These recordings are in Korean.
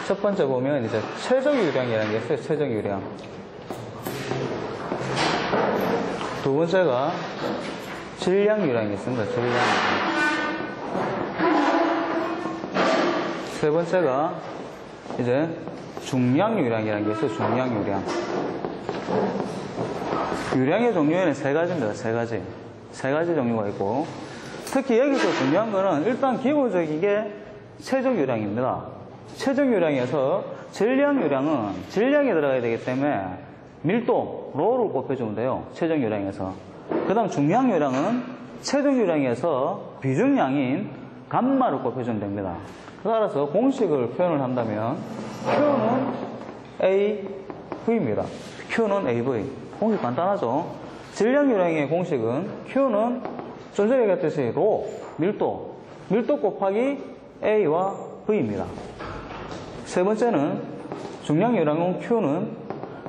첫 번째 보면 이제 최적 유량이라는 게 있어요. 최적 유량. 두 번째가 질량 유량이 있습니다. 질량 유량. 세 번째가 이제 중량 유량이라는 게 있어요. 중량 유량. 유량의 종류에는 세 가지입니다. 세 가지. 세 가지 종류가 있고, 특히 여기서 중요한 거는 일단 기본적인 게 최적 유량입니다. 최적 유량에서 질량 유량은 질량이 들어가야 되기 때문에 밀도, 로를 곱해주면 돼요. 최적 유량에서. 그 다음 중량 유량은 최적 유량에서 비중량인 감마를 곱해주면 됩니다. 따라서 공식을 표현을 한다면 Q는 AV입니다. Q는 AV. 공식 간단하죠? 질량 유량의 공식은 Q는 좀 전에 얘기했듯이 로, 밀도 곱하기 A와 V입니다. 세 번째는 중량 유량은 Q는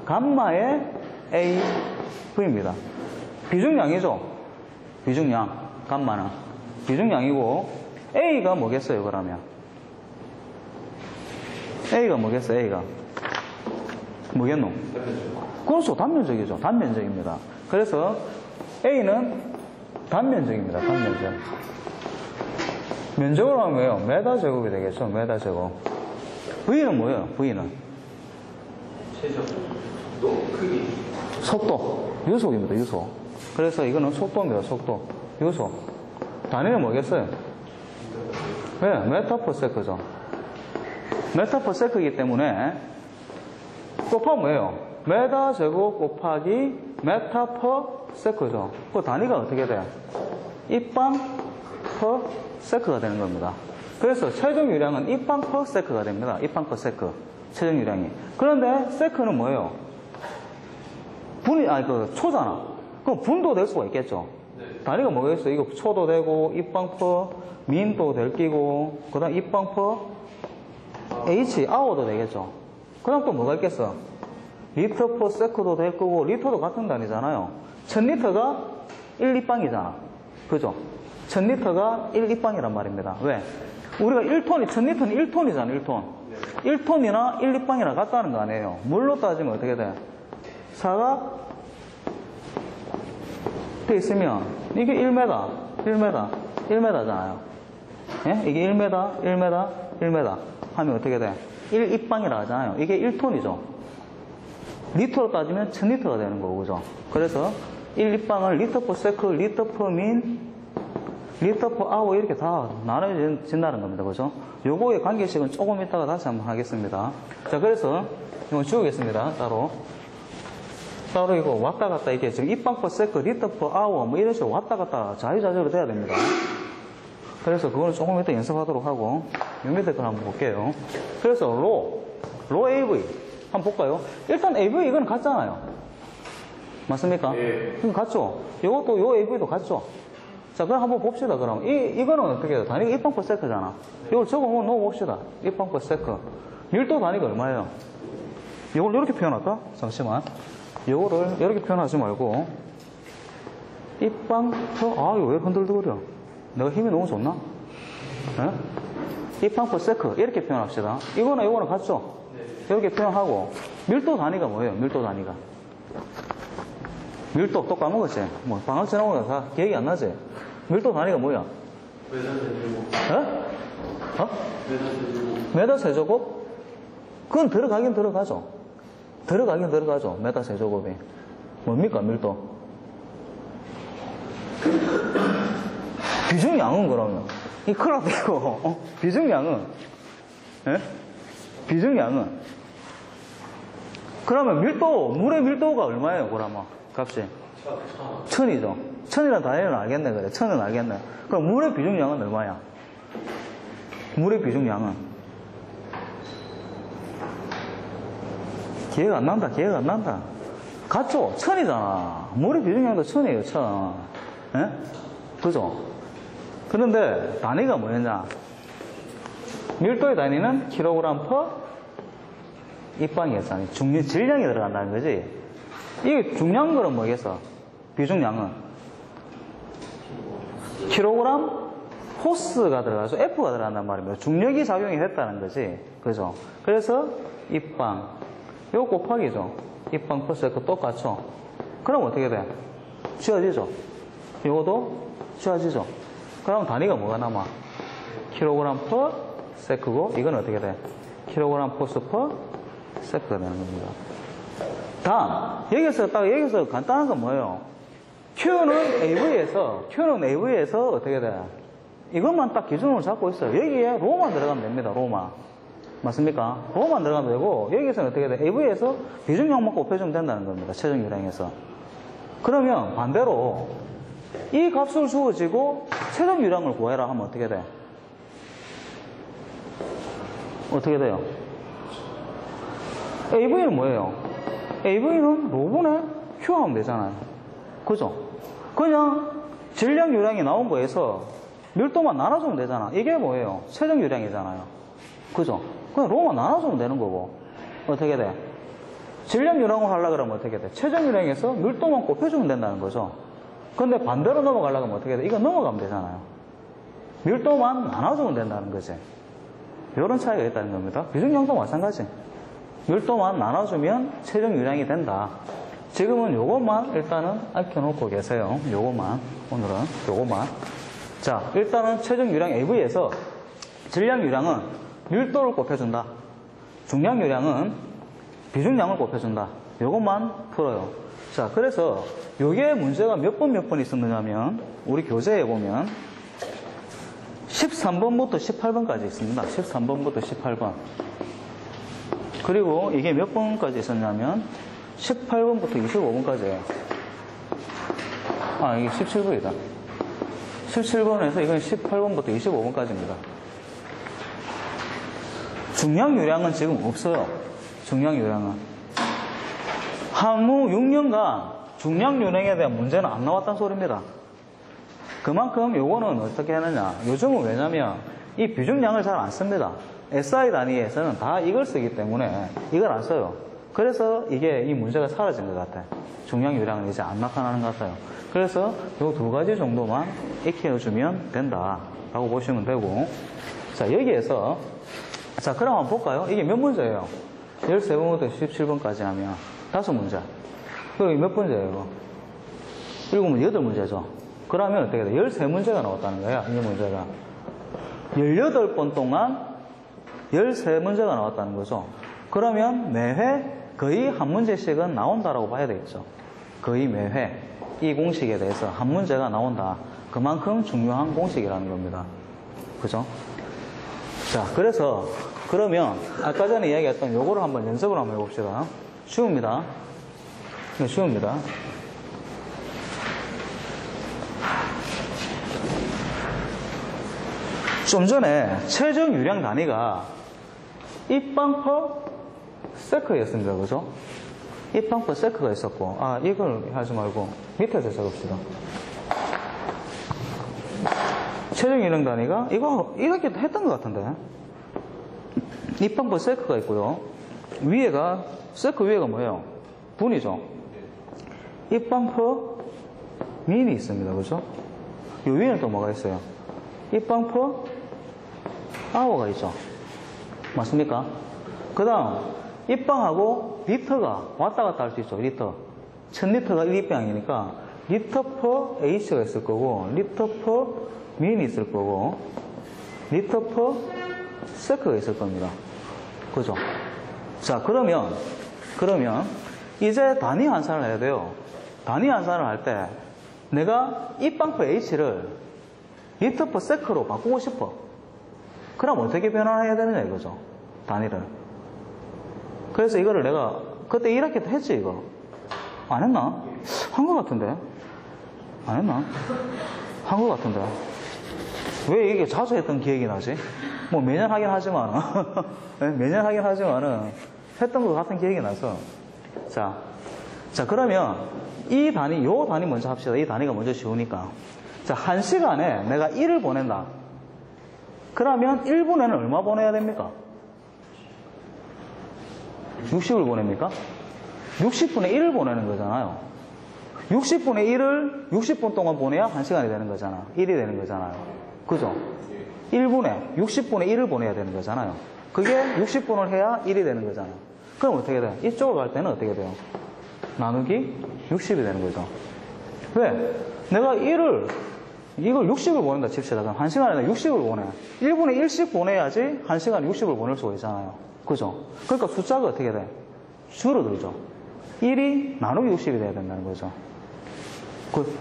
감마의 AV입니다. 비중량이죠? 비중량, 감마는. 비중량이고, A가 뭐겠어요, 그러면? A가 뭐겠어요, A가? 뭐겠노? 그렇죠, 단면적이죠. 단면적입니다. 그래서 A는 단면적입니다. 단면적. 면적으로 하면 뭐예요? 메다 제곱이 되겠죠. 메다 제곱. V는 뭐예요? V는? 최적. 또 크기. 속도. 유속입니다. 유속. 그래서 이거는 속도입니다. 속도. 유속. 단위는 뭐겠어요? 네, 메타 퍼 세크죠. 메타 퍼 세크이기 때문에 곱하면 뭐예요? 메다 제곱 곱하기 메타 퍼 세크죠. 그 단위가 어떻게 돼요? 입방 퍼 세크가 되는 겁니다. 그래서 최종 유량은 입방 퍼 세크가 됩니다. 입방 퍼 세크. 최종 유량이. 그런데 세크는 뭐예요? 분이, 초잖아. 그럼 분도 될 수가 있겠죠. 단위가 뭐겠어요? 이거 초도 되고, 입방 퍼, 민도 될 끼고, 그 다음 입방 퍼, H, 아워도 되겠죠. 그 다음 또 뭐가 있겠어? 리터 퍼 세크도 될 거고, 리터도 같은 단위잖아요. 1000리터가 1리방이잖아. 그죠? 1000리터가 1리방이란 말입니다. 왜? 우리가 1톤이, 1000리터는 1톤이잖아, 1톤. 1톤이나 1리방이나 같다는 거 아니에요. 물로 따지면 어떻게 돼? 4가 돼 있으면, 이게 1m잖아요. 예? 이게 1m 하면 어떻게 돼? 1입방이라 하잖아요. 이게 1톤이죠. 리터로 따지면 1000리터가 되는 거고, 그죠? 그래서 1입방을 리터 퍼 세크, 리터 퍼 민, 리터 퍼 아워 이렇게 다 나눠진다는 겁니다. 그죠? 요거의 관계식은 조금 이따가 다시 한번 하겠습니다. 자, 그래서 이거 지우겠습니다. 따로 이거 왔다 갔다 이게 지금 입방 퍼 세크, 리터 퍼 아워 뭐 이런 식으로 왔다 갔다 자유자재로 돼야 됩니다. 그래서 그거는 조금 이따 연습하도록 하고, 요 밑에 걸 한번 볼게요. 그래서 로 AV 한번 볼까요? 일단 AV 이거는 같잖아요. 맞습니까? 네. 그럼 같죠? 요것도 요 AV도 같죠? 자, 그럼 한번 봅시다, 그럼. 이거는 어떻게 해요? 단위가 입방 퍼 세크잖아. 이걸 적어 놓아봅시다. 입방 퍼 세크. 밀도 단위가 얼마예요? 이걸 이렇게 표현할까? 잠시만. 요거를 이렇게 표현하지 말고, 입방 퍼, 이거 왜 흔들거려? 내가 힘이 너무 좋나? 네? 입방 퍼 세크. 이렇게 표현합시다. 이거는 같죠? 네. 이렇게 표현하고, 밀도 단위가 뭐예요? 밀도 단위가. 밀도 또 까먹었지? 뭐, 방학 지나고 다 기억이 안 나지? 밀도 단위가 뭐야? 메다 세제곱. 메다 세제곱? 그건 들어가긴 들어가죠. 메다 세제곱이. 뭡니까, 밀도? 비중량은 그러면. 이 큰일 났고, 비중량은? 예? 비중량은? 그러면 물의 밀도가 얼마예요, 그러면? 값이? 1000이죠. 1000이라는 단위는 알겠네, 그래. 1000은 알겠네. 그럼 물의 비중량은 얼마야? 물의 비중량은? 기회가 안 난다. 같죠? 1000이잖아. 물의 비중량도 1000이에요, 1000. 예? 그죠? 그런데 단위가 뭐였냐? 밀도의 단위는 킬로그램 퍼 입방이었잖아요. 질량이 들어간다는 거지. 이게 중요한 거는 뭐겠어? 비중량은 킬로그램 포스가 들어가서 F가 들어간단 말입니다. 중력이 작용이 됐다는 거지. 그죠? 그래서 입방. 요거 곱하기죠. 입방 플러스 F 똑같죠? 그럼 어떻게 돼? 쥐어지죠? 요것도 쥐어지죠? 그럼 단위가 뭐가 남아? 킬로그램 퍼 세크고, 이건 어떻게 돼? 킬로그램 포스 퍼 세크가 되는 겁니다. 다음, 여기서 간단한 건 뭐예요? Q는 AV에서 어떻게 돼? 이것만 딱 기준으로 잡고 있어요. 여기에 로만 들어가면 됩니다. 로만. 맞습니까? 로만 들어가면 되고, 여기서는 어떻게 돼? AV에서 비중량만 곱해주면 된다는 겁니다. 최종 유량에서. 그러면 반대로 이 값을 주어지고 최종 유량을 구해라 하면 어떻게 돼? 어떻게 돼요? AV는 뭐예요? AV는 로분의 Q 하면 되잖아요. 그죠? 그냥 질량 유량이 나온 거에서 밀도만 나눠주면 되잖아. 이게 뭐예요? 최종 유량이잖아요. 그죠? 그냥 로만 나눠주면 되는 거고. 어떻게 돼? 질량 유량을 하려고 그러면 어떻게 돼? 최종 유량에서 밀도만 곱해주면 된다는 거죠. 근데 반대로 넘어가려고 하면 어떻게 돼? 이거 넘어가면 되잖아요. 밀도만 나눠주면 된다는 거지. 이런 차이가 있다는 겁니다. 비중량도 마찬가지. 밀도만 나눠주면 최종 유량이 된다. 지금은 요것만 일단은 알켜놓고 계세요. 요것만. 오늘은 요것만. 자, 일단은 최종 유량 AV에서 질량 유량은 밀도를 곱해준다. 중량 유량은 비중량을 곱해준다. 요것만 풀어요. 자, 그래서 요게 문제가 몇 번 있었느냐면 우리 교재에 보면 13번부터 18번까지 있습니다. 13번부터 18번. 그리고 이게 몇 번까지 있었냐면 18번부터 25번까지예요. 아, 이게 17번이다. 17번에서 이건 18번부터 25번까지입니다. 중량 유량은 지금 없어요. 중량 유량은. 향후 6년간 중량 유량에 대한 문제는 안 나왔다는 소리입니다. 그만큼 요거는 어떻게 하느냐. 요즘은 왜냐면 이 비중량을 잘 안 씁니다. SI 단위에서는 다 이걸 쓰기 때문에 이걸 안 써요. 그래서 이게 이 문제가 사라진 것 같아요. 중량 유량은 이제 안 나타나는 것 같아요. 그래서 요 두 가지 정도만 익혀주면 된다라고 보시면 되고. 자, 여기에서 자, 그럼 한번 볼까요? 이게 몇 문제예요? 13번부터 17번까지 하면 5문제. 그럼 몇 번째예요, 이거? 7문제, 8문제죠. 그러면 어떻게 돼? 13문제가 나왔다는 거야, 이 문제가. 18번 동안 13문제가 나왔다는 거죠. 그러면 매회 거의 한 문제씩은 나온다라고 봐야 되겠죠. 거의 매회 이 공식에 대해서 한 문제가 나온다. 그만큼 중요한 공식이라는 겁니다. 그죠? 자, 그래서 그러면 아까 전에 이야기했던 요거를 한번 연습을 한번 해봅시다. 쉬웁니다. 네, 쉬웁니다. 좀 전에 최종 유량 단위가 입방 퍼 세크였습니다. 그죠? 입방 퍼 세크가 있었고, 아, 이걸 하지 말고 밑에서 적읍시다. 최종 유량 단위가 이거 이렇게 했던 것 같은데. 입방 퍼 세크가 있고요. 위에가 세크 위에가 뭐예요? 분이죠. 입방 퍼 민이 있습니다. 그죠? 이 위에는 또 뭐가 있어요? 입방 퍼 아워가 있죠. 맞습니까? 그 다음 입방하고 리터가 왔다 갔다 할 수 있죠. 리터 1000리터가 1입방이니까 리터 퍼 H가 있을 거고, 리터 퍼 민이 있을 거고, 리터 퍼 세크가 있을 겁니다. 그죠? 자, 그러면 이제 단위 환산을 해야 돼요. 단위 환산을 할 때 내가 입방 퍼 H를 리터 퍼 세크로 바꾸고 싶어. 그럼 어떻게 변환해야 되느냐 이거죠. 단위를. 그래서 이거를 내가 그때 이렇게 했지 이거. 안 했나? 한 것 같은데. 안 했나? 한 것 같은데. 왜 이게 자주 했던 기억이 나지? 뭐 매년 하긴 하지만은 매년 하긴 하지만은 했던 것 같은 기억이 나서. 자 그러면 이 단위, 요 단위 먼저 합시다. 이 단위가 먼저 쉬우니까. 자, 1시간에 내가 1을 보낸다. 그러면 1분에는 얼마 보내야 됩니까? 60을 보냅니까? 60분의 1을 보내는 거잖아요. 60분의 1을 60분 동안 보내야 1시간이 되는 거잖아. 1이 되는 거잖아요. 그죠? 1분에 60분의 1을 보내야 되는 거잖아요. 그게 60분을 해야 1이 되는 거잖아요. 그럼 어떻게 돼요? 이쪽으로 갈 때는 어떻게 돼요? 나누기 60이 되는 거죠. 왜? 내가 이걸 60을 보낸다 칩시다. 그럼 1시간에 60을 보내. 1분에 1씩 보내야지 1시간에 60을 보낼 수가 있잖아요. 그죠? 그러니까 숫자가 어떻게 돼? 줄어들죠. 1이 나누기 60이 돼야 된다는 거죠.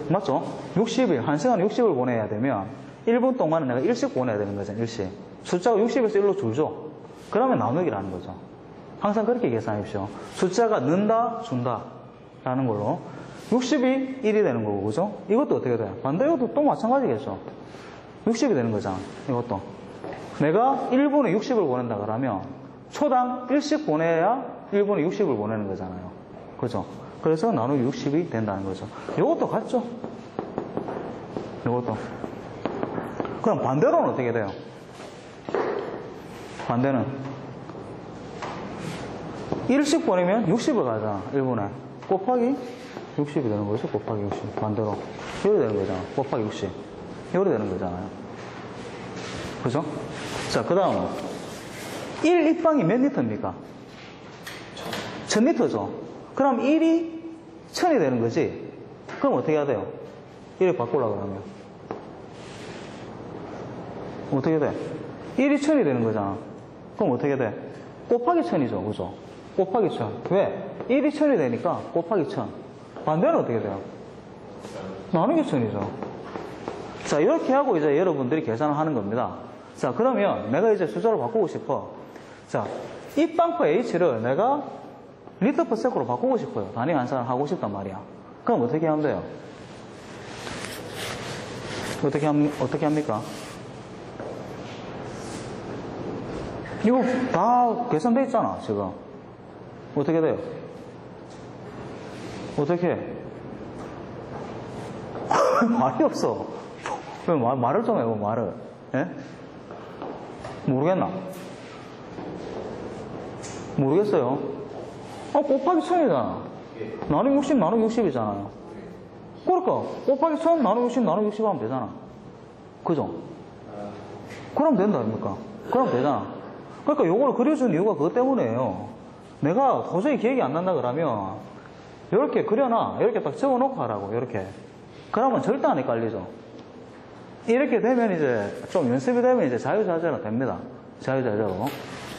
맞죠? 60일, 1시간에 60을 보내야 되면 1분 동안은 내가 1씩 보내야 되는 거죠. 1씩. 숫자가 60에서 1로 줄죠. 그러면 나누기라는 거죠. 항상 그렇게 계산하십시오. 숫자가 는다, 준다 라는 걸로 60이 1이 되는 거고, 그죠? 이것도 어떻게 돼요? 반대로도 또 마찬가지겠죠. 60이 되는 거잖아. 이것도. 내가 1분에 60을 보낸다 그러면 초당 1씩 보내야 1분에 60을 보내는 거잖아요. 그죠? 그래서 나누기 60이 된다는 거죠. 이것도 같죠? 이것도. 그럼 반대로는 어떻게 돼요? 반대는 1씩 보내면 60을 가잖아. 1분에. 곱하기 60이 되는 거죠. 곱하기 60. 반대로. 이렇게 되는 거잖아. 곱하기 60. 이렇게 되는 거잖아요. 그죠? 자, 그 다음 1 입방이 몇 리터입니까? 1000리터죠. 그럼 1이 1000이 되는 거지. 그럼 어떻게 해야 돼요? 1을 바꾸려고 그러면 어떻게 돼? 1이 1000이 되는 거잖아. 그럼 어떻게 돼? 곱하기 1000이죠. 그죠? 곱하기 1000. 왜? 1이 1000이 되니까 곱하기 1000. 반대는 어떻게 돼요? 나누기 1000이죠. 자, 이렇게 하고 이제 여러분들이 계산을 하는 겁니다. 자, 그러면 내가 이제 숫자로 바꾸고 싶어. 자, 입방퍼 H를 내가 리터 퍼 세크로 바꾸고 싶어요. 단위 환산을 하고 싶단 말이야. 그럼 어떻게 하면 돼요? 어떻게 합니까? 이거 다 계산돼 있잖아, 지금. 어떻게 돼요? 어떻게 해? 말이 없어. 왜 말을 좀 해봐, 말을. 예? 모르겠나? 모르겠어요. 곱하기 1000이잖아. 나누기 60, 나누기 60이잖아요. 그러니까, 곱하기 1000, 나누기 60, 나누기 60 하면 되잖아. 그죠? 그럼 된다, 아닙니까? 그럼 되잖아. 그러니까 요걸 그려준 이유가 그것 때문이에요. 내가 도저히 기억이 안 난다 그러면, 이렇게 그려놔. 이렇게 딱 적어놓고 하라고, 이렇게. 그러면 절대 안 헷갈리죠. 이렇게 되면 이제, 좀 연습이 되면 이제 자유자재로 됩니다. 자유자재로.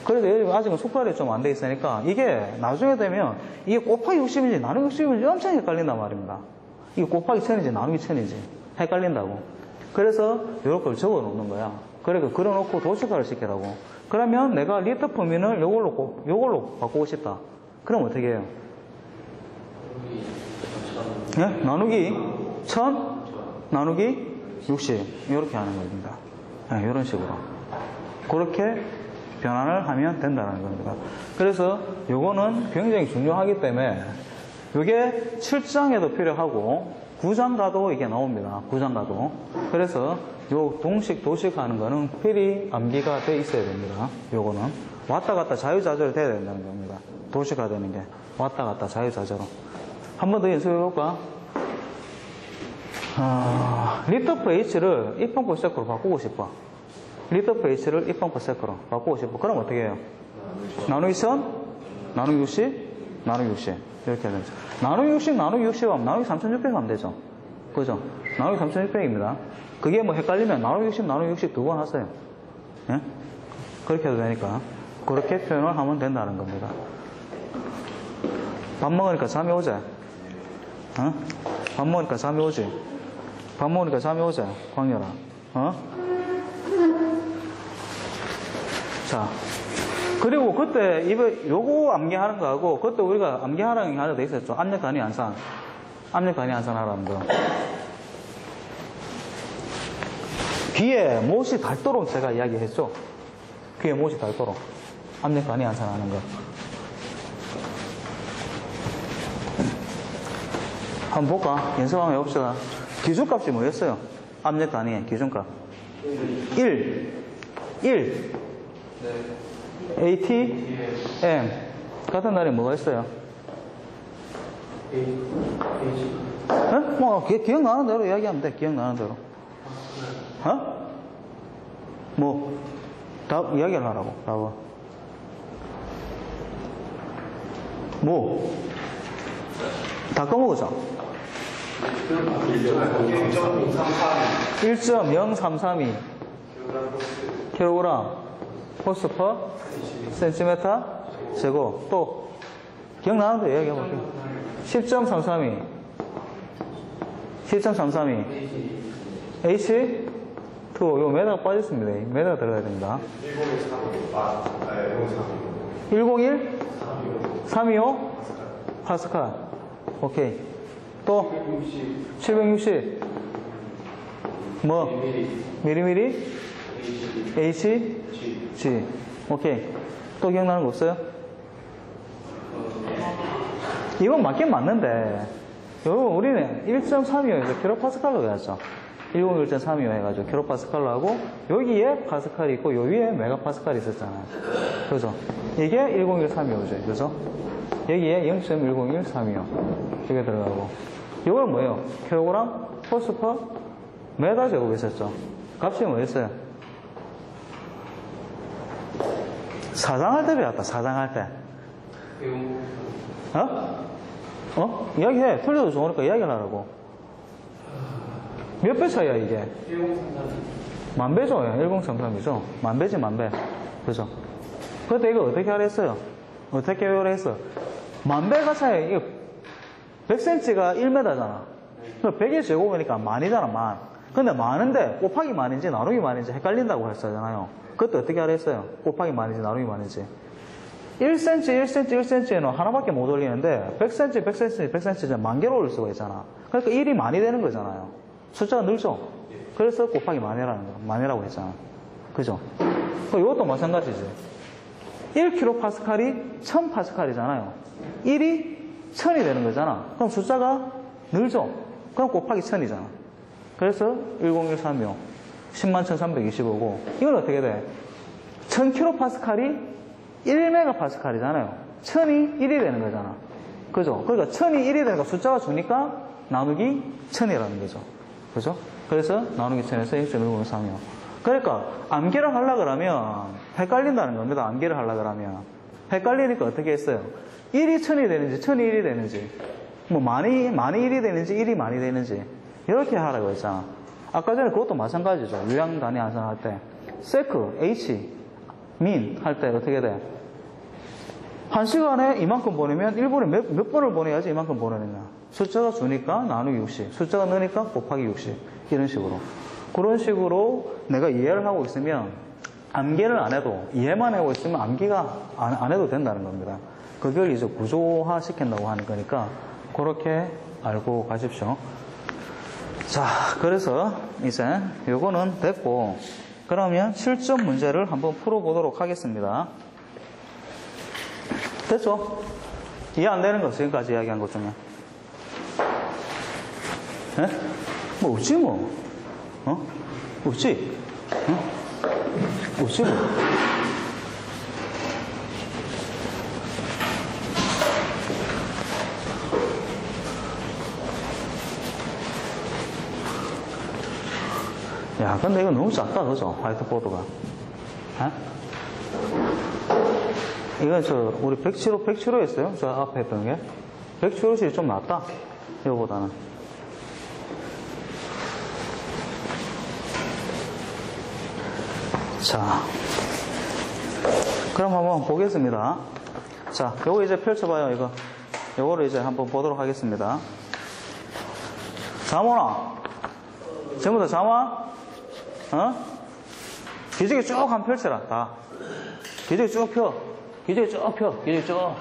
그래서 아직은 숙달이 좀 안 돼 있으니까 이게 나중에 되면 이게 곱하기 60인지 나누기 60인지 엄청 헷갈린단 말입니다. 이게 곱하기 1000인지 나누기 1000인지 헷갈린다고. 그래서 이렇게 적어 놓는 거야. 그러니까 그려놓고 도식화를 시키라고. 그러면 내가 리터 퍼민을 요걸로 바꾸고 싶다. 그럼 어떻게 해요? 예? 나누기 1000 나누기 60 이렇게 하는 겁니다. 네, 이런 식으로. 그렇게 변환을 하면 된다는 겁니다. 그래서 요거는 굉장히 중요하기 때문에 이게 7장에도 필요하고 9장 가도 이게 나옵니다. 9장 가도. 그래서 요 동식 도식 하는 거는 필히 암기가 돼 있어야 됩니다. 요거는 왔다 갔다 자유자재로 돼야 된다는 겁니다. 도식화 되는 게 왔다 갔다 자유자재로. 한 번 더 연습해 볼까? 리터 퍼 H를 입방 퍼 세크로 바꾸고 싶어. 리터 퍼 H를 입방 퍼 세크로 바꾸고 싶어. 그럼 어떻게 해요? 나누기 1000, 나누기 60, 나누기 60 이렇게 해야 되죠. 나누기 60, 나누기 60 하면 나누기 3600 하면 되죠. 그죠? 나누기 3600입니다. 그게 뭐 헷갈리면 나누기 60, 나누기 60 두 번 하세요. 예? 그렇게 해도 되니까 그렇게 표현을 하면 된다는 겁니다. 밥 먹으니까 잠이 오지? 어? 밥 먹으니까 잠이 오지? 밥 먹으니까 잠이 오지? 광열아. 어? 자, 그리고 그때 요거 암기하는 거하고 그때 우리가 암기하라는 게 하나 더 있었죠. 압력 단위 환산. 압력 단위 환산 하라는 거. 귀에 못이 닳도록 제가 이야기했죠. 귀에 못이 닳도록. 압력 단위 환산 하는 거. 한번 볼까? 연습 한번 해봅시다. 기준값이 뭐였어요? 압력 단위의 기준값. 1. 네. AT, M. 같은 단위 뭐가 있어요? H. 뭐, 기억나는 대로 이야기하면 돼. 기억나는 대로. 어? 뭐, 답 이야기를 하라고, 답은. 뭐, 다 까먹었죠? 1.0332 킬로그램 포스 퍼 센티미터 제곱. 또 기억나는 거 이야기해 볼게요. 10.332 H2 요 메다가 빠졌습니다. 메다가 들어가야 됩니다. 101 325 파스칼. 오케이. 또 760 뭐 미리미리 H G. 오케이. 또 기억나는 거 없어요? 이건 맞긴 맞는데 우리는 1.325에서 킬로파스칼로 해야죠. 101.325 해가지고 킬로파스칼로 하고 여기에 파스칼이 있고 요 위에 메가파스칼이 있었잖아요. 그죠? 이게 101.325죠. 그죠? 여기에 0.101.325 이게 들어가고 이건 뭐예요? 킬로그램 포스 퍼 메다 제곱 있었죠. 값이 뭐였어요? 사장할 때 배웠다. 사장할 때. 이야기해. 틀려도 좋으니까 이야기를 하라고. 몇 배 차이야 이게? 1000배죠. 1033이죠. 1000배지 1000배. 그죠? 그때 이거 어떻게 하라 했어요? 어떻게 하라 했어? 1000배가 차이. 이거 100cm가 1m잖아. 100의 제곱이니까 만이잖아, 만. 근데 많은데 곱하기 만인지 나누기 만인지 헷갈린다고 했었잖아요. 그때 어떻게 하라 했어요? 곱하기 만인지 나누기 만인지. 1cm는 하나밖에 못 올리는데 100cm 만 개로 올릴 수가 있잖아. 그러니까 1이 많이 되는 거잖아요. 숫자가 늘죠. 그래서 곱하기 만이라고 했잖아. 그죠? 이것도 마찬가지지. 1kPa이 1000P이잖아요. 1이 1000이 되는 거잖아. 그럼 숫자가 늘죠. 그럼 곱하기 1000이잖아. 그래서 10135 101,325고 이건 어떻게 돼? 1000kPa이 1MPa잖아요. 1000이 1이 되는 거잖아. 그죠? 그러니까 1000이 1이 되니까 숫자가 주니까 나누기 1000이라는 거죠. 그죠? 그래서 나누기 1000에서 1.103이요. 그러니까 암기를 하려고 그러면 헷갈린다는 겁니다. 암기를 하려고 그러면. 헷갈리니까 어떻게 했어요? 1이 1000이 되는지 1000이 1이 되는지 뭐 많이 1이 되는지 1이 많이 되는지 이렇게 하라고 했잖아. 아까 전에 그것도 마찬가지죠. 유형 단위 환산할 때 세크, H, 민 할 때 어떻게 돼? 한 시간에 이만큼 보내면 1분에 몇 번을 보내야지 이만큼 보내느냐. 숫자가 주니까 나누기 60, 숫자가 느니까 곱하기 60 이런 식으로. 그런 식으로 내가 이해를 하고 있으면 암기를 안 해도 이해만 하고 있으면 암기가 안 해도 된다는 겁니다. 그걸 이제 구조화 시킨다고 하는 거니까 그렇게 알고 가십시오. 자, 그래서 이제 요거는 됐고 그러면 실전 문제를 한번 풀어보도록 하겠습니다. 됐죠? 이해 안 되는 거 지금까지 이야기한 것 중에. 예? 뭐 없지 뭐. 없지? 없지 뭐. 야, 근데 이거 너무 작다, 그죠? 화이트보드가. 에? 이건 우리 107호 했어요? 저 앞에 했던 게. 107호실이 좀 낫다. 이거보다는. 자. 그럼 한번 보겠습니다. 자, 요거 이제 펼쳐봐요, 이거. 요거를 이제 한번 보도록 하겠습니다. 잠오나? 전부 다 잠아? 기저귀 쭉 한번 펼쳐라, 다. 기저귀 쭉 펴. 기저귀 쭉 펴. 기저귀 쭉.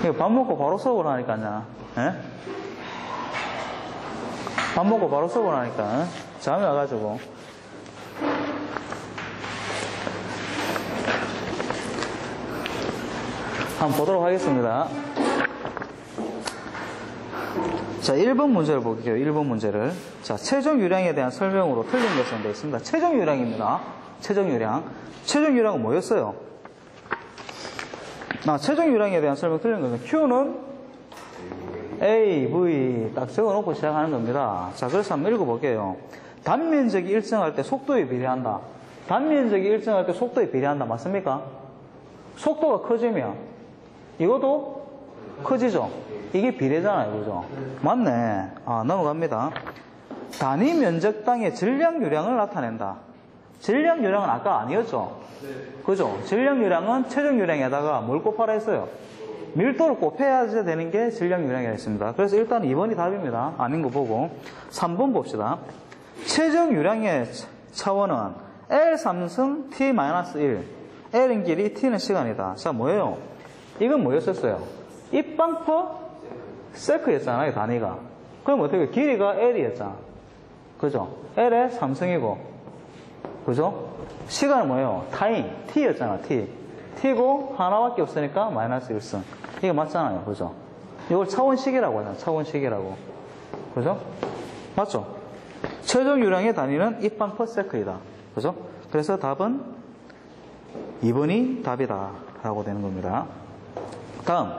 이거 밥 먹고 바로 수업을 하니까요. 예? 밥 먹고 바로 수업을 하니까. 잠이 와가지고. 한번 보도록 하겠습니다. 자, 1번 문제를 볼게요. 1번 문제를. 자, 최종 유량에 대한 설명으로 틀린 것은 되어 있습니다. 최종 유량입니다. 최종 유량. 최종 유량은 뭐였어요? 최종 유량에 대한 설명 틀린 것은 Q는 A, V 딱 적어놓고 시작하는 겁니다. 자, 그래서 한번 읽어볼게요. 단면적이 일정할 때 속도에 비례한다. 단면적이 일정할 때 속도에 비례한다. 맞습니까? 속도가 커지면 이것도 커지죠. 이게 비례잖아요. 그죠? 맞네. 넘어갑니다. 단위 면적당의 전량유량을 나타낸다. 전량유량은 아까 아니었죠? 그죠? 전량유량은 최종유량에다가 뭘 곱하라 했어요? 밀도를 곱해야 되는 게 전량유량이라 했습니다. 그래서 일단 2번이 답입니다. 아닌 거 보고 3번 봅시다. 최종유량의 차원은 L3승 T-1. L은 길이, T는 시간이다. 자, 뭐예요? 이건 뭐였었어요? 입방 퍼 세크였잖아요, 단위가. 그럼 어떻게, 길이가 L이었잖아. 그죠? L의 3승이고. 그죠? 시간은 뭐예요? 타임, T였잖아, T. T고 하나밖에 없으니까 마이너스 1승. 이거 맞잖아요, 그죠? 이걸 차원식이라고 하잖아, 차원식이라고. 그죠? 맞죠? 최종 유량의 단위는 입방 퍼 세크이다. 그죠? 그래서 답은 2번이 답이다. 라고 되는 겁니다. 다음,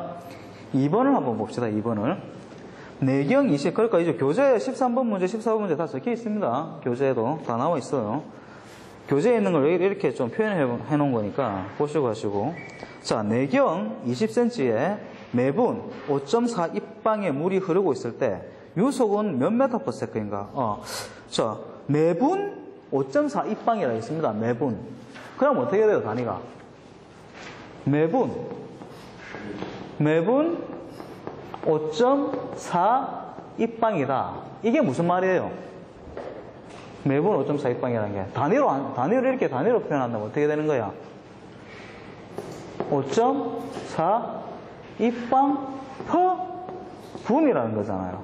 2번을 한번 봅시다, 2번을. 내경 20, 그러니까 이제 교재 13번 문제, 14번 문제 다 적혀 있습니다. 교재에도 다 나와 있어요. 교재에 있는 걸 이렇게 좀 표현해 놓은 거니까 보시고 하시고. 자, 내경 20cm에 매분 5.4 입방에 물이 흐르고 있을 때 유속은 몇 메타 퍼 세크인가? 자, 매분 5.4 입방이라 있습니다. 매분. 그럼 어떻게 돼요, 단위가? 매분 5.4 입방이다. 이게 무슨 말이에요? 매분 5.4 입방이라는 게 단위로 이렇게 단위로 표현한다면 어떻게 되는 거야? 5.4 입방 퍼 분이라는 거잖아요.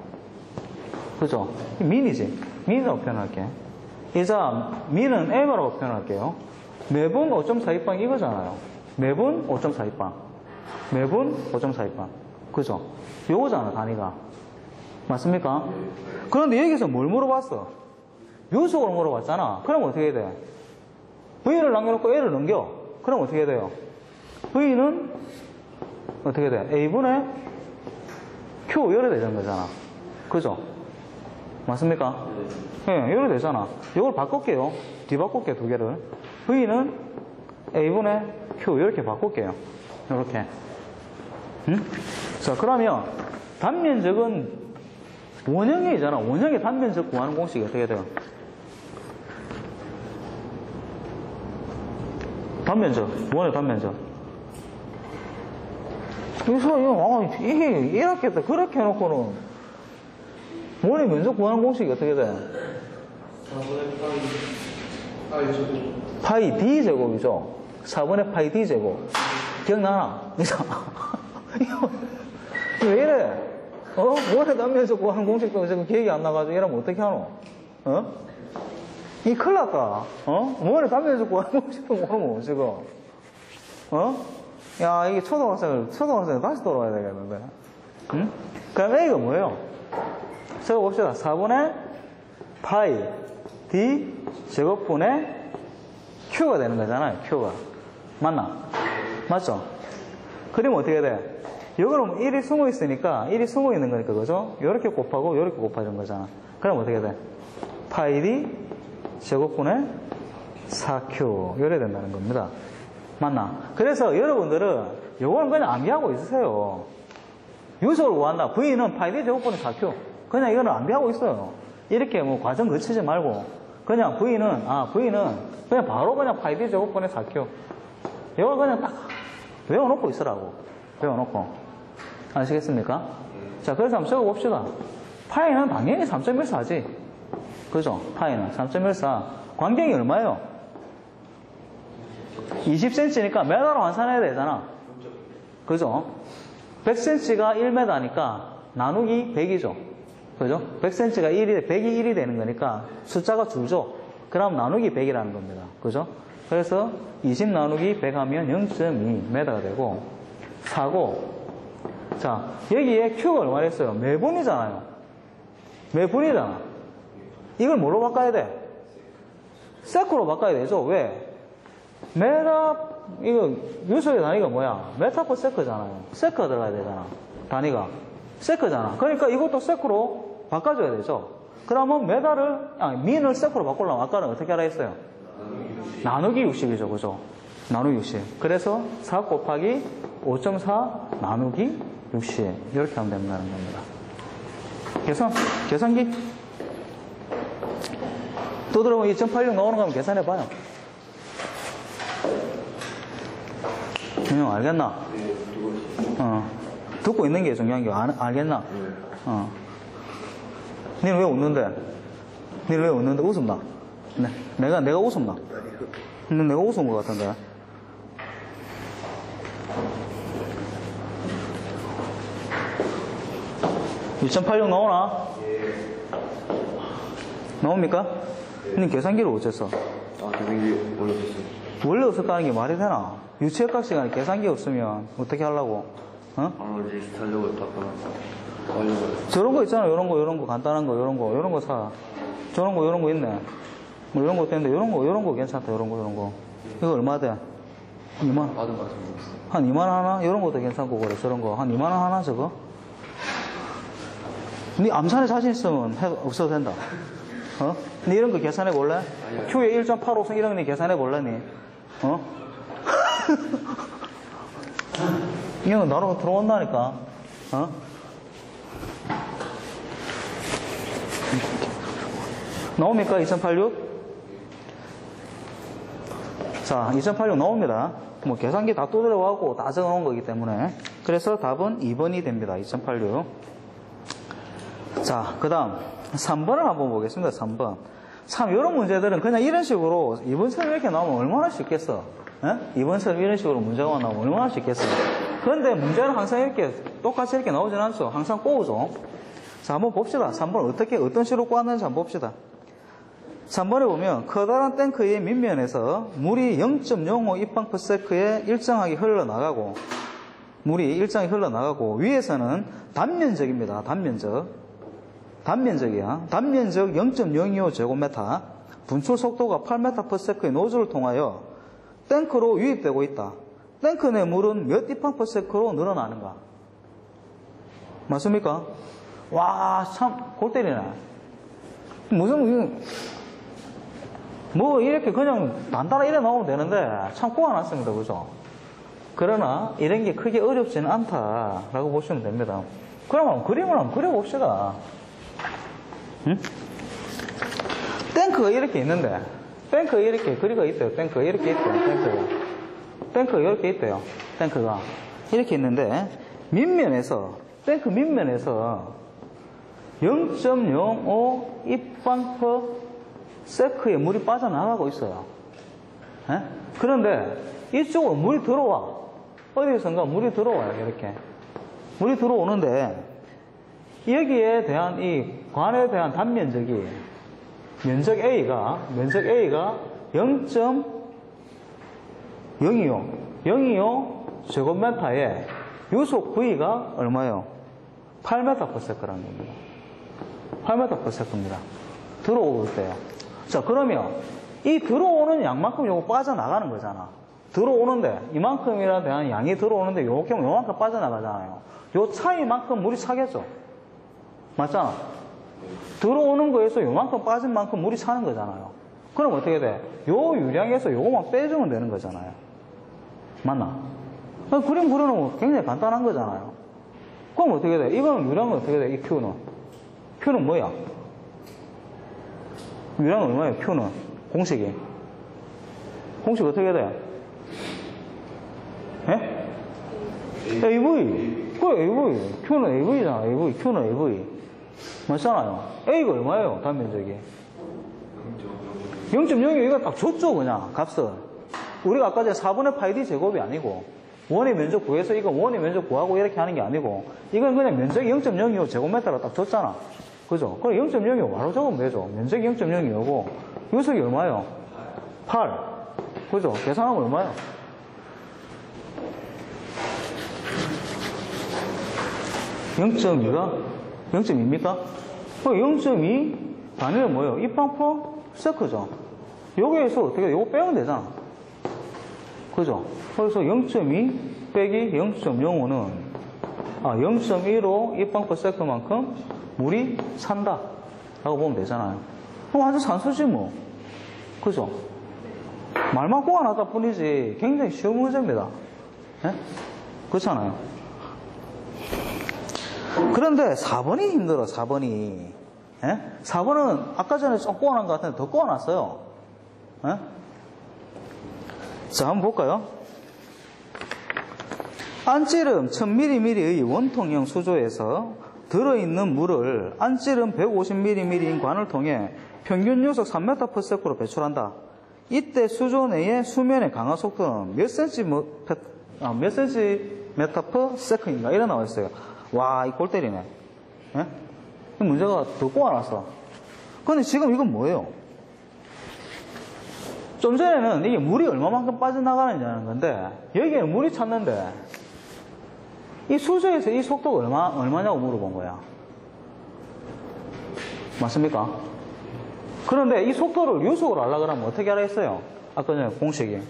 그죠? 민이지. 민이라고 표현할게. 이자 민은 M이라고 표현할게요. 매분 5.4 입방 이거잖아요. 매분 5.4 입방. 매분 5.4 입방. 그죠? 요거잖아, 단위가. 맞습니까? 그런데 여기서 뭘 물어봤어? 유속을 물어봤잖아. 그럼 어떻게 돼? V를 남겨놓고 L을 넘겨. 그럼 어떻게 돼요? V는 어떻게 돼? A분의 Q 이래 되는 거잖아. 그죠? 맞습니까? 예, 이래 되잖아. 이걸 바꿀게요. 뒤바꿀게요, 두 개를. V는 A분의 Q 이렇게 바꿀게요. 이렇게. 자, 그러면 단면적은 원형이잖아. 원형의 단면적 구하는 공식이 어떻게 돼요? 단면적, 원의 단면적. 그래서 이게 이렇게 그렇게 해놓고는 원의 면적 구하는 공식이 어떻게 돼? 4분의 파이 파이 D 제곱이죠. 4분의 파이 D 제곱. 기억나나? 왜 이래? 원의 단면적 구하는 공식도 지금 기억이 안 나가지고 이러면 어떻게 하노? 이 큰일 났다. 원의 단면적 구하는 공식도 모르면 지금. 야, 이게 초등학생 다시 돌아와야 되겠는데. 응? 그럼 A가 뭐예요? 적어봅시다. 4분의 파이 D 제곱분의 Q가 되는 거잖아요. Q가. 맞나? 맞죠? 그러면 어떻게 돼? 이거는 1이 숨어 있으니까 1이 숨어 있는 거니까 그죠? 요렇게 곱하고 요렇게 곱하는 거잖아. 그럼 어떻게 돼? 파이 D 제곱분의 4Q 요래 된다는 겁니다. 맞나? 그래서 여러분들은 요거는 그냥 암기하고 있으세요. 유속을 구한다. V는 파이 D 제곱분의 4Q. 그냥 이거는 암기하고 있어요. 이렇게 뭐 과정 거치지 말고 그냥 V는 그냥 바로 그냥 파이 D 제곱분의 4Q. 이걸 그냥 딱 외워놓고 있으라고. 외워놓고. 아시겠습니까? 자, 그래서 한번 적어봅시다. 파이는 당연히 3.14지. 그죠? 파이는 3.14. 광경이 얼마예요? 20cm니까 메다로 환산해야 되잖아. 그죠? 100cm가 1m니까 나누기 100이죠. 그죠? 100cm가 1이, 100이 1이 되는 거니까 숫자가 줄죠. 그럼 나누기 100이라는 겁니다. 그죠? 그래서 20 나누기 100 하면 0.2m가 되고 4고, 자, 여기에 Q가 얼마 했어요? 매분이잖아요. 매분이잖아. 이걸 뭘로 바꿔야 돼? 세크로 바꿔야 되죠. 왜? 이거, 유속의 단위가 뭐야? 메타 퍼 세크잖아요. 세크가 들어가야 되잖아. 단위가. 세크잖아. 그러니까 이것도 세크로 바꿔줘야 되죠. 그러면 민을 세크로 바꾸려면 아까는 어떻게 하라 했어요? 나누기 60이죠. 그죠? 나누기 60. 그래서 4 곱하기 5.4 나누기 60. 이렇게 하면 된다는 겁니다. 계산기. 또 들어오면 2.86 나오는 거 한번 계산해봐요. 형, 알겠나? 듣고 있는 게 중요한 게, 알겠나? 니는 왜 웃는데? 웃음나? 네. 내가 웃음나? 내가 웃은 것 같은데. 예. 2.86 나오나? 예. 나옵니까? 니 계산기를 어째서? 계산기 원래 없었어요. 원래 없었다는 게 말이 되나? 유치역학 시간에 계산기 없으면 어떻게 하려고? 이제 살려고 바꿔놨어. 저런 거 있잖아. 요런 거, 간단한 거, 요런 거 사. 저런 거 있네. 뭐 이런 거 있는데, 요런 거 괜찮다. 요런 거. 이거 얼마 돼? 2만? 받은 거 같은 거 없어. 한 2만 원 하나? 요런 것도 괜찮고, 그래. 저런 거. 한 2만 원 하나, 저거? 니 암산에 자신 있으면 없어도 된다. 니 이런 거 계산해 볼래? Q에 1.85승 이런 거 니 계산해 볼래, 니? 이건 나로 들어온다니까. 나옵니까? 2086? 자, 2086 나옵니다. 뭐 계산기 다 두드려가고 다 적어놓은 거기 때문에. 그래서 답은 2번이 됩니다. 2086. 자, 그 다음 3번을 한번 보겠습니다. 3번. 참 이런 문제들은 그냥 이런 식으로 이번처럼 이렇게 나오면 얼마나 쉽겠어. 이번처럼 이런 식으로 문제가 나오면 얼마나 쉽겠어. 그런데 문제는 항상 이렇게 똑같이 이렇게 나오진 않죠. 항상 꼬우죠. 자, 한번 봅시다. 3번 어떤 식으로 꼬았는지 한번 봅시다. 3번에 보면 커다란 탱크의 밑면에서 물이 0.05 입방퍼세크에 일정하게 흘러나가고 위에서는 단면적입니다. 단면적이야. 단면적 0.025 제곱미터, 분출 속도가 8m/s의 노즐을 통하여 탱크로 유입되고 있다. 탱크 내 물은 몇 입방퍼세크로 늘어나는가? 맞습니까? 와, 참 골 때리네. 뭐 이렇게 그냥 단단하게 이래 나오면 되는데 참 꼬아놨습니다. 그죠? 그러나 이런 게 크게 어렵지는 않다라고 보시면 됩니다. 그러면 그림을 한번 그려봅시다. 응? 탱크가 이렇게 있는데, 탱크가 이렇게 그리가 있어요. 탱크가 이렇게 있대요. 탱크가 이렇게 있대요. 탱크가 이렇게 있는데, 탱크 밑면에서 0.05 입방퍼세크의 물이 빠져나가고 있어요. 그런데 이쪽으로 물이 들어와. 어디선가 물이 들어와요. 이렇게 물이 들어오는데, 여기에 대한 이 관에 대한 단면적이 면적 A가 0.025 제곱미터에 유속 V가 얼마예요? 8m/s라는 겁니다. 8m/s입니다. 들어올 때요. 자, 그러면 이 들어오는 양만큼 요거 빠져나가는 거잖아. 들어오는데 이만큼이라 대한 양이 들어오는데 요만큼 빠져나가잖아요. 요 차이만큼 물이 차겠죠. 맞잖아. 들어오는 거에서 요만큼 빠진 만큼 물이 차는 거잖아요. 그럼 어떻게 돼? 요 유량에서 요거만 빼주면 되는 거잖아요. 맞나? 그림 그려놓으면 굉장히 간단한 거잖아요. 그럼 어떻게 돼? 이거는 유량은 어떻게 돼? 이 Q는 뭐야? 유량은 얼마예요? Q는 공식 어떻게 돼? AV. 그래, AV. Q는 AV잖아. Q는 AV. 맞잖아요. A가 얼마예요? 단면적이 0.02. 이거 딱 줬죠. 그냥 값은. 우리가 아까 전에 4분의 파이 D 제곱이 아니고 원의 면적 구해서 이거 원의 면적 구하고 이렇게 하는 게 아니고 이건 그냥 면적이 0.025 제곱미터로 딱 줬잖아. 그죠? 그럼 0.025 바로 적으면 되죠. 면적이 0.025고 유속이 얼마예요? 8. 그죠? 계산하면 얼마예요? 0.2가? 0.2입니까? 0.2 단위는 뭐예요? 입방퍼세크죠. 여기에서 어떻게, 요거 빼면 되잖아. 그죠? 그래서 0.2 빼기 0.05는 0.15 입방퍼세크만큼 물이 찬다 라고 보면 되잖아요. 그럼 완전 산수지 뭐. 그죠? 말만 꼬아놨다 뿐이지 굉장히 쉬운 문제입니다. 예? 그렇잖아요. 그런데 4번이 힘들어. 4번이. 예? 4번은 아까 전에 좀 꼬아놓은 것 같은데 더 꼬아놨어요. 예? 자, 한번 볼까요? 안찌름 1000mm의 원통형 수조에서 들어있는 물을 안찌름 150mm인 관을 통해 평균 요속 3m/s로 배출한다. 이때 수조 내의 수면의 강화 속도는 몇 cm/s인가 이래 나와 있어요. 와, 이 골 때리네. 예? 이 문제가 더 꼬아놨어. 근데 지금 이건 뭐예요? 좀 전에는 이게 물이 얼마만큼 빠져나가느냐 하는 건데, 여기에는 물이 찼는데, 이 수조에서 이 속도가 얼마냐고 물어본 거야. 맞습니까? 그런데 이 속도를 유속으로 하려고 하면 어떻게 하라 했어요? 아까 전에 공식이.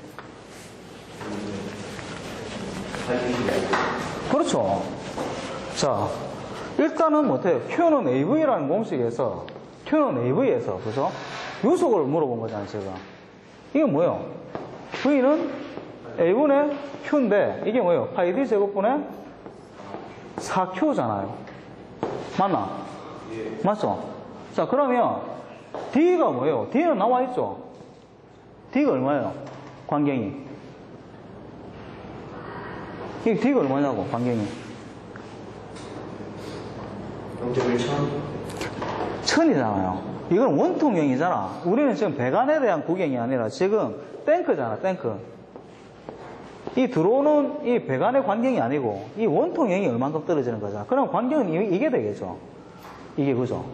그렇죠. 자, 일단은 못해요. Q는 AV라는 공식에서, 그죠? 유속을 물어본 거잖아요, 지금. 이게 뭐예요? V는 A분의 Q인데, 이게 뭐예요? 파이 D 제곱분의 4Q잖아요. 맞나? 맞죠? 자, 그러면 D가 뭐예요? D는 나와 있죠? D가 얼마예요? 관경이. 이게 D가 얼마냐고, 관경이. 0.1천? 천이잖아요. 이건 원통형이잖아. 우리는 지금 배관에 대한 구경이 아니라 지금 탱크잖아, 탱크. 이 들어오는 이 배관의 관경이 아니고 이 원통형이 얼만큼 떨어지는 거잖아. 그럼 관경은 이게 되겠죠. 이게 그죠?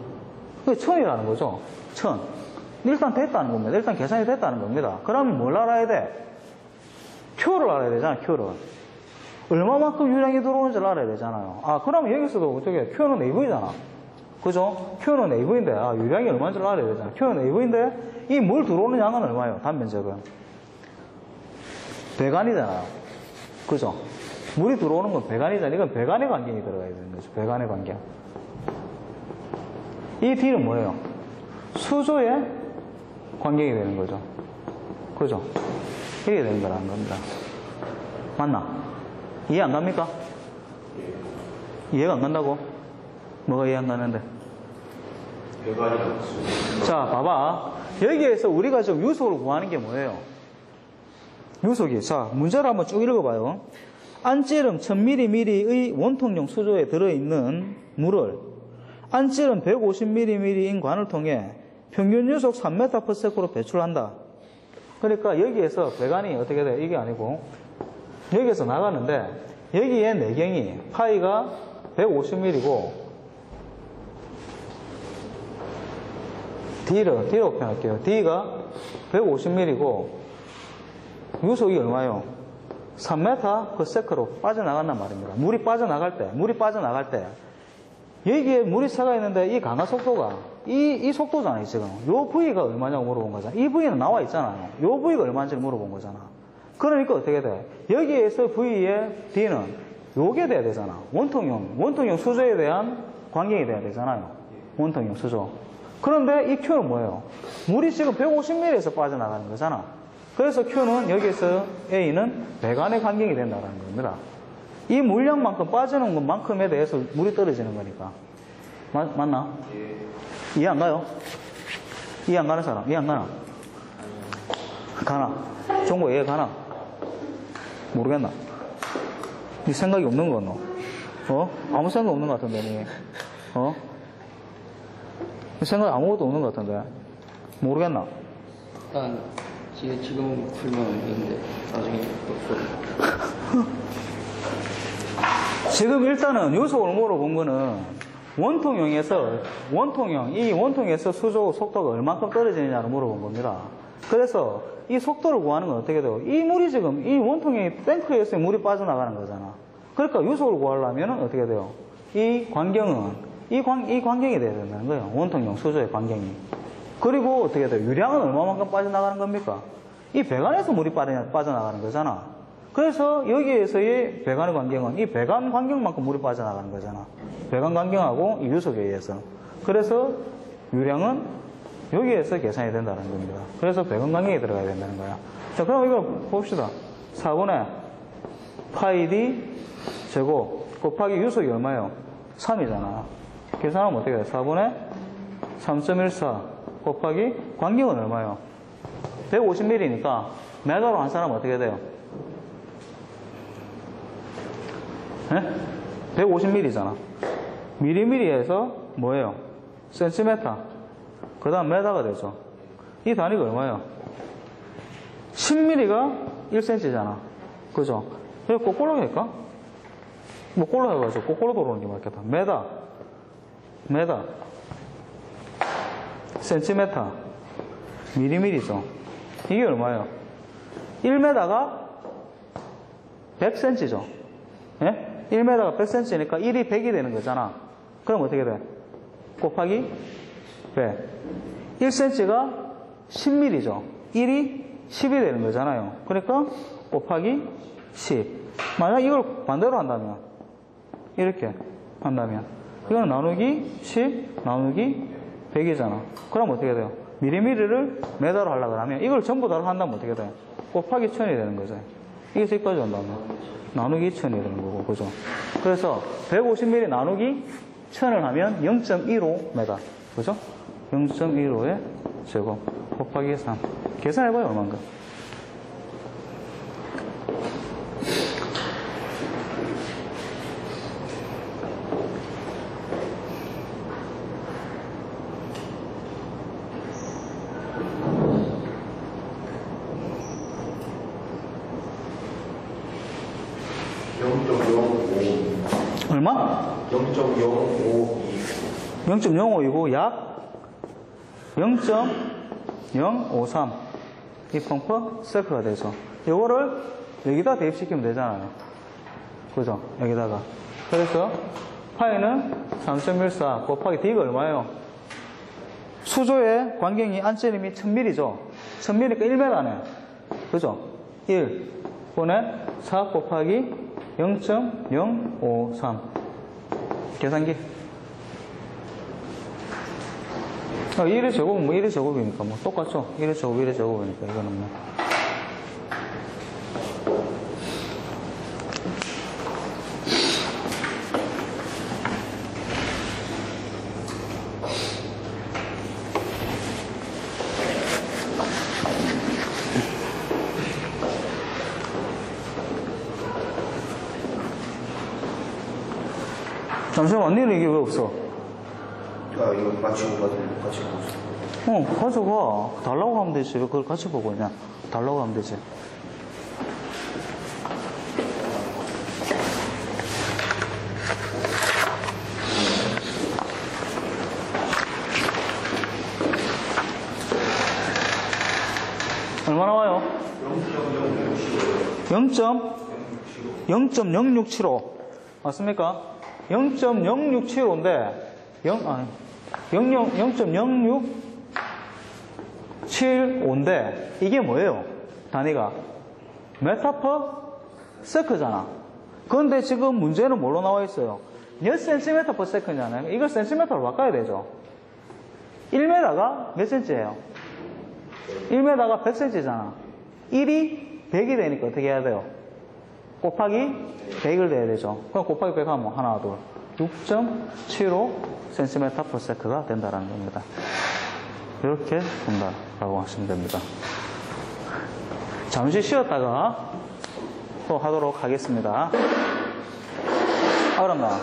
그게 천이라는 거죠. 천. 일단 됐다는 겁니다. 일단 계산이 됐다는 겁니다. 그러면 뭘 알아야 돼? Q를 알아야 되잖아, Q를. 얼마만큼 유량이 들어오는지를 알아야 되잖아요. 아, 그러면 여기서도 어떻게, Q는 AV잖아. 그죠? Q는 AV인데, 아, 유량이 얼마인지를 알아야 되잖아. Q는 AV인데, 이 물 들어오는 양은 얼마예요? 단면적은. 배관이잖아요. 그죠? 물이 들어오는 건 배관이잖아. 이건 배관의 관경이 들어가야 되는 거죠. 배관의 관경. 이 D는 뭐예요? 수조의 관경이 되는 거죠. 그죠? 이렇게 되는 거라는 겁니다. 맞나? 이해 안 갑니까? 이해가 안 간다고? 뭐가 이해 안 가는데? 자, 봐봐. 여기에서 우리가 지금 유속을 구하는 게 뭐예요? 유속이. 자, 문제를 한번 쭉 읽어봐요. 안찌름 1000mm의 원통용 수조에 들어있는 물을 안찌름 150mm인 관을 통해 평균 유속 3m/s로 배출한다. 그러니까 여기에서 배관이 어떻게 돼? 이게 아니고 여기에서 나가는데 여기에 내경이 파이가 150mm고 D로 표현할게요. D가 150mm고 유속이 얼마예요? 3m/s로 빠져나간단 말입니다. 물이 빠져나갈 때 여기에 물이 차가 있는데 이 강화 속도가 이 속도잖아요, 지금. 요 V가 얼마냐고 물어본 거잖아. 이 V는 나와 있잖아요. 요 V가 얼마인지 물어본 거잖아. 그러니까 어떻게 돼? 여기에서 V의 D는 요게 돼야 되잖아. 원통형 수조에 대한 관경이 돼야 되잖아요. 원통형 수조. 그런데 이 Q는 뭐예요? 물이 지금 150mm에서 빠져나가는 거잖아. 그래서 Q는 여기에서 A는 배관의 관경이 된다는 겁니다. 이 물량만큼 빠지는 것만큼에 대해서 물이 떨어지는 거니까. 맞나? 예. 이해 안 가요? 이해 안 가는 사람? 이해 안 가나? 가나? 정보 이해 가나? 모르겠나? 네 생각이 없는 거 너? 아무 생각 없는 것 같은데 니? 네 생각 아무것도 없는 것 같은데 모르겠나? 일단 지금 풀면 있는데 나중에 지금 일단은 요속을 물어본 거는 이 원통형에서 수조 속도가 얼만큼 떨어지느냐를 물어본 겁니다. 그래서 이 속도를 구하는 건 어떻게 돼요? 이 물이 지금 이 원통형이 탱크에서 물이 빠져나가는 거잖아. 그러니까 유속을 구하려면 어떻게 돼요? 이 관경은 이 관경이 돼야 된다는 거예요. 원통형 수조의 관경이. 그리고 어떻게 돼요? 유량은 얼마만큼 빠져나가는 겁니까? 이 배관에서 물이 빠져나가는 거잖아. 그래서 여기에서의 배관의 간격은 이 배관 간격만큼 물이 빠져나가는 거잖아. 배관 간격하고 이 유속에 의해서. 그래서 유량은 여기에서 계산이 된다는 겁니다. 그래서 배관 간격이 들어가야 된다는 거야. 자, 그럼 이거 봅시다. 4분의 파이 d 제곱 곱하기 유속이 얼마예요? 3이잖아. 계산하면 어떻게 돼요? 4분의 3.14 곱하기 간격은 얼마예요? 150mm니까 메가로 한 사람은 어떻게 돼요? 네? 150mm잖아. 미리미리에서 뭐예요? 센티메터. 그 다음 메다가 되죠. 이 단위가 얼마예요? 10mm가 1cm잖아. 그죠? 이거 거꾸로 할까? 뭐 거꾸로 해가지고 거꾸로 돌아오는 게 맞겠다. 메다. 센티메터. 미리미리죠. 이게 얼마예요? 1m가 100cm죠. 예? 1m가 100cm니까 1이 100이 되는 거잖아. 그럼 어떻게 돼? 곱하기 100. 1cm가 10mm죠. 1이 10이 되는 거잖아요. 그러니까 곱하기 10. 만약 이걸 반대로 한다면, 이렇게 한다면, 이거는 나누기 10, 나누기 100이잖아. 그럼 어떻게 돼요? 미리미리를 메다로 하려고 하면, 이걸 전부 다로 한다면 어떻게 돼요? 곱하기 1000이 되는 거죠. 이게 여기까지 온다면, 나누기 1000이 되는 거고, 그죠? 그래서 150mm 나누기 1000을 하면 0.15m. 그죠? 0.15의 제곱 곱하기 3. 계산해봐요, 얼마인가? 얼마? 0.05이고 약 0.053 이 펑퍼 세크가 되죠. 요거를 여기다 대입시키면 되잖아요. 그죠? 여기다가. 그래서 파이는 3.14 곱하기 d가 얼마예요? 수조의 관경이 안전림이 1000mm죠. 1000mm니까 1m네. 그죠? 1분의 4 곱하기 0.053 계산기. 1의 제곱은 뭐 1의 제곱이니까 뭐 똑같죠? 1의 제곱, 1의 제곱이니까 이거는 뭐. 잠시만, 니는 이게 왜 없어? 이거 맞추고 받으면 같이 보고. 가져가. 달라고 하면 되지. 왜 그걸 같이 보고 있냐? 달라고 하면 되지. 얼마 나와요? 0.0675 맞습니까? 0.0675인데 0.0675인데 이게 뭐예요? 단위가 메타 퍼 세크잖아. 그런데 지금 문제는 뭘로 나와 있어요? 몇 센티미터 퍼 세크냐면 이걸 센티미터로 바꿔야 되죠. 1m가 몇 센치예요? 1m가 100cm잖아. 1이 100이 되니까 어떻게 해야 돼요? 곱하기 100을 내야 되죠. 그럼 곱하기 100 하면 하나, 둘, 6.75cm/s가 된다는 겁니다. 이렇게 본다라고 하시면 됩니다. 잠시 쉬었다가 또 하도록 하겠습니다. 어렵나?